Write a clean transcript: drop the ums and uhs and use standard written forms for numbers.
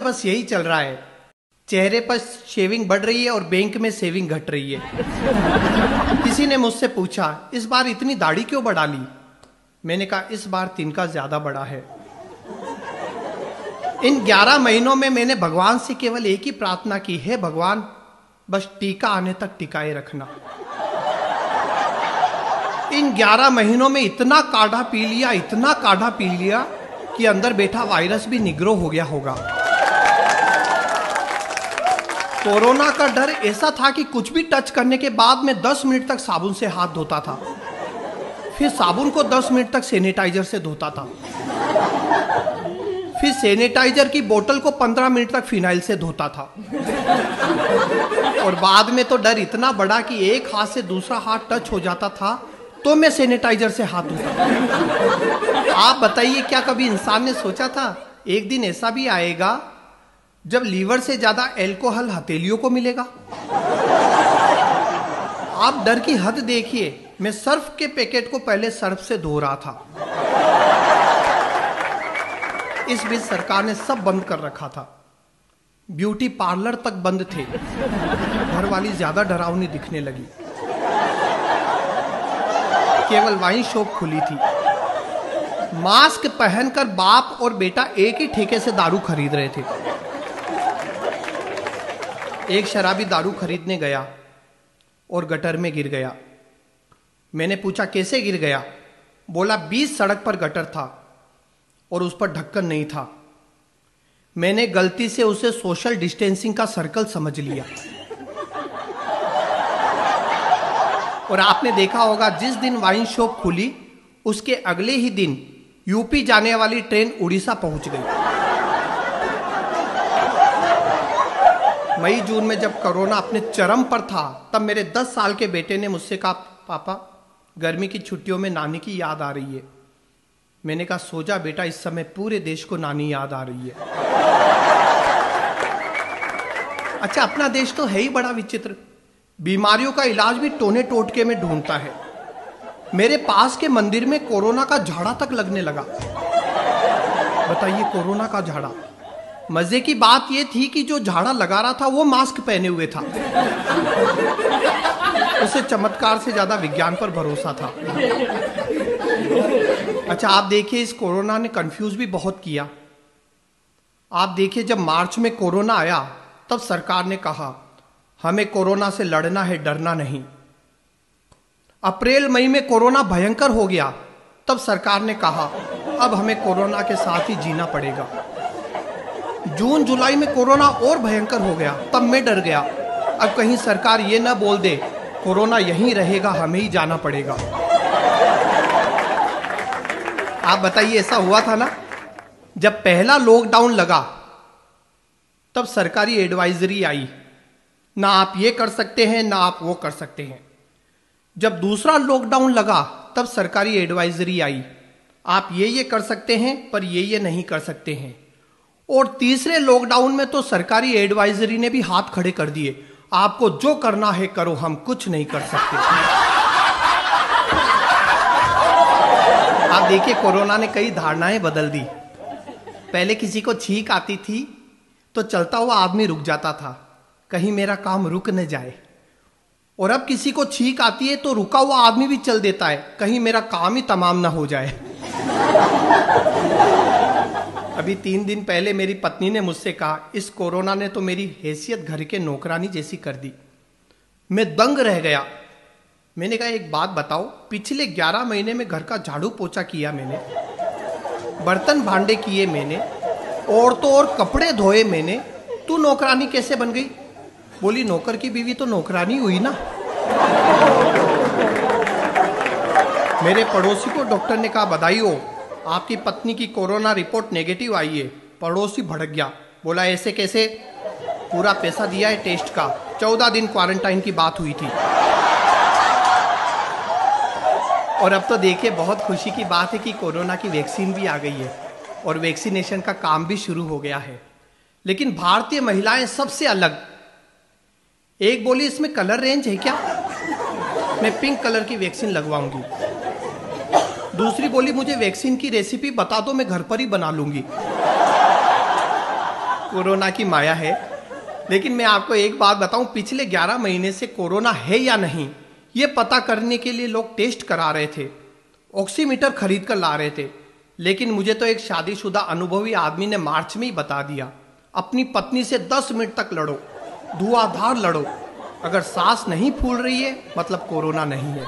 बस यही चल रहा है। चेहरे पर शेविंग बढ़ रही है और बैंक में सेविंग घट रही है। किसी ने मुझसे पूछा, इस बार इतनी दाढ़ी क्यों बढ़ा ली? मैंने कहा, इस बार तिनका ज्यादा बड़ा है। इन 11 महीनों में मैंने भगवान से केवल एक ही प्रार्थना की है, भगवान बस टीका आने तक टिकाए रखना। इन 11 महीनों में इतना काढ़ा पी लिया, इतना काढ़ा पी लिया कि अंदर बैठा वायरस भी निग्रो हो गया होगा। कोरोना का डर ऐसा था कि कुछ भी टच करने के बाद मैं 10 मिनट तक साबुन से हाथ धोता था, फिर साबुन को 10 मिनट तक सैनिटाइजर से धोता था, फिर सैनिटाइजर की बोतल को 15 मिनट तक फिनाइल से धोता था। और बाद में तो डर इतना बड़ा कि एक हाथ से दूसरा हाथ टच हो जाता था तो मैं सैनिटाइजर से हाथ धोता था। आप बताइए, क्या कभी इंसान ने सोचा था एक दिन ऐसा भी आएगा जब लीवर से ज्यादा अल्कोहल हथेलियों को मिलेगा? आप डर की हद देखिए। मैं सर्फ के पैकेट को पहले सर्फ से धो रहा था। इस बीच सरकार ने सब बंद कर रखा था। ब्यूटी पार्लर तक बंद थे। घर वाली ज्यादा डरावनी दिखने लगी। केवल वाइन शॉप खुली थी। मास्क पहनकर बाप और बेटा एक ही ठेके से दारू खरीद रहे थे। एक शराबी दारू खरीदने गया और गटर में गिर गया। मैंने पूछा, कैसे गिर गया? बोला, 20 सड़क पर गटर था और उस पर ढक्कन नहीं था। मैंने गलती से उसे सोशल डिस्टेंसिंग का सर्कल समझ लिया। और आपने देखा होगा, जिस दिन वाइन शॉप खुली उसके अगले ही दिन यूपी जाने वाली ट्रेन उड़ीसा पहुंच गई। मई जून में जब कोरोना अपने चरम पर था, तब मेरे 10 साल के बेटे ने मुझसे कहा, पापा गर्मी की छुट्टियों में नानी की याद आ रही है। मैंने कहा, सो जा बेटा, इस समय पूरे देश को नानी याद आ रही है। अच्छा, अपना देश तो है ही बड़ा विचित्र। बीमारियों का इलाज भी टोने टोटके में ढूंढता है। मेरे पास के मंदिर में कोरोना का झाड़ा तक लगने लगा। बताइए, कोरोना का झाड़ा। मजे की बात यह थी कि जो झाड़ा लगा रहा था वो मास्क पहने हुए था। उसे चमत्कार से ज्यादा विज्ञान पर भरोसा था। अच्छा, आप देखिए, इस कोरोना ने कंफ्यूज भी बहुत किया। आप देखिए, जब मार्च में कोरोना आया तब सरकार ने कहा, हमें कोरोना से लड़ना है, डरना नहीं। अप्रैल मई में कोरोना भयंकर हो गया, तब सरकार ने कहा, अब हमें कोरोना के साथ ही जीना पड़ेगा। जून जुलाई में कोरोना और भयंकर हो गया, तब मैं डर गया, अब कहीं सरकार ये ना बोल दे कोरोना यहीं रहेगा, हमें ही जाना पड़ेगा। आप बताइए, ऐसा हुआ था ना? जब पहला लॉकडाउन लगा तब सरकारी एडवाइजरी आई, ना आप ये कर सकते हैं, ना आप वो कर सकते हैं। जब दूसरा लॉकडाउन लगा तब सरकारी एडवाइजरी आई, आप ये कर सकते हैं पर ये नहीं कर सकते हैं। और तीसरे लॉकडाउन में तो सरकारी एडवाइजरी ने भी हाथ खड़े कर दिए, आपको जो करना है करो, हम कुछ नहीं कर सकते। आप देखिए, कोरोना ने कई धारणाएं बदल दी। पहले किसी को छींक आती थी तो चलता हुआ आदमी रुक जाता था, कहीं मेरा काम रुक न जाए। और अब किसी को छींक आती है तो रुका हुआ आदमी भी चल देता है, कहीं मेरा काम ही तमाम ना हो जाए। अभी 3 दिन पहले मेरी पत्नी ने मुझसे कहा, इस कोरोना ने तो मेरी हैसियत घर के नौकरानी जैसी कर दी। मैं दंग रह गया। मैंने कहा, एक बात बताओ, पिछले 11 महीने में घर का झाड़ू पोछा किया मैंने, बर्तन भांडे किए मैंने, औरतों और कपड़े धोए मैंने, तू नौकरानी कैसे बन गई? बोली, नौकर की बीवी तो नौकरानी हुई ना। मेरे पड़ोसी को डॉक्टर ने कहा, बधाई हो, आपकी पत्नी की कोरोना रिपोर्ट नेगेटिव आई है। पड़ोसी भड़क गया, बोला, ऐसे कैसे? पूरा पैसा दिया है टेस्ट का, 14 दिन क्वारंटाइन की बात हुई थी। और अब तो देखिए, बहुत खुशी की बात है कि कोरोना की वैक्सीन भी आ गई है और वैक्सीनेशन का काम भी शुरू हो गया है। लेकिन भारतीय महिलाएं सबसे अलग। एक बोली, इसमें कलर रेंज है क्या? मैं पिंक कलर की वैक्सीन लगवाऊंगी। दूसरी बोली, मुझे वैक्सीन की रेसिपी बता दो, मैं घर पर ही बना लूंगी। कोरोना की माया है। लेकिन मैं आपको एक बात बताऊं, पिछले 11 महीने से कोरोना है या नहीं ये पता करने के लिए लोग टेस्ट करा रहे थे, ऑक्सीमीटर खरीद कर ला रहे थे। लेकिन मुझे तो एक शादीशुदा अनुभवी आदमी ने मार्च में ही बता दिया, अपनी पत्नी से 10 मिनट तक लड़ो, धुआंधार लड़ो, अगर सांस नहीं फूल रही है मतलब कोरोना नहीं है।